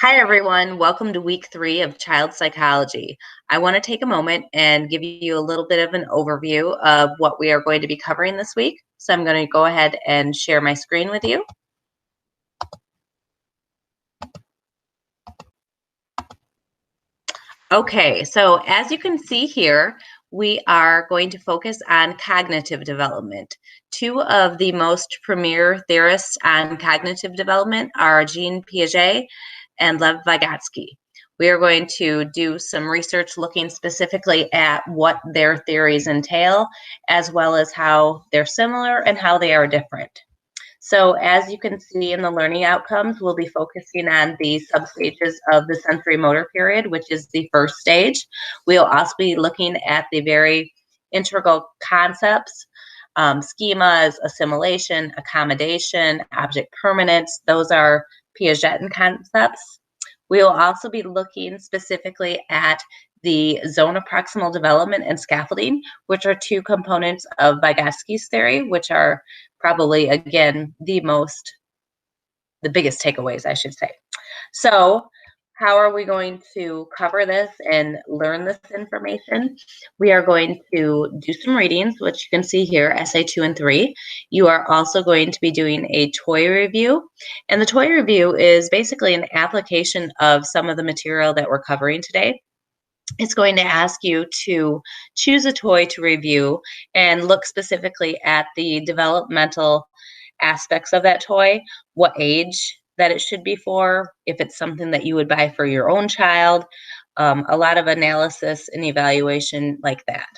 Hi, everyone. Welcome to week 3 of child psychology. I want to take a moment and give you a little bit of an overview of what we are going to be covering this week. So I'm going to go ahead and share my screen with you. Okay, so as you can see here, we are going to focus on cognitive development. Two of the most premier theorists on cognitive development are Jean Piaget and Lev Vygotsky. We are going to do some research looking specifically at what their theories entail, as well as how they're similar and how they are different. So as you can see in the learning outcomes, we'll be focusing on the substages of the sensory motor period, which is the first stage. We'll also be looking at the very integral concepts, schemas, assimilation, accommodation, object permanence. Those are Piagetian concepts. We will also be looking specifically at the zone of proximal development and scaffolding, which are two components of Vygotsky's theory, which are probably, again, the biggest takeaways, I should say. So how are we going to cover this and learn this information? We are going to do some readings, which you can see here, essay 2 and 3. You are also going to be doing a toy review. And the toy review is basically an application of some of the material that we're covering today. It's going to ask you to choose a toy to review and look specifically at the developmental aspects of that toy, what age that it should be for, if it's something that you would buy for your own child, a lot of analysis and evaluation like that.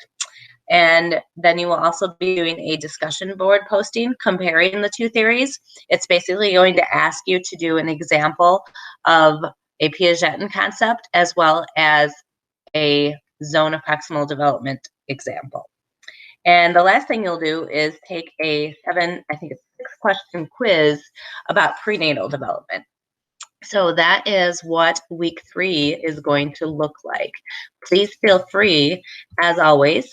And then you will also be doing a discussion board posting comparing the two theories. It's basically going to ask you to do an example of a Piagetian concept as well as a zone of proximal development example. And the last thing you'll do is take a 6-question quiz about prenatal development. So that is what week 3 is going to look like. Please feel free, as always,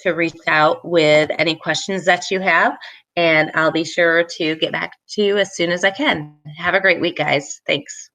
to reach out with any questions that you have, and I'll be sure to get back to you as soon as I can. Have a great week, guys. Thanks.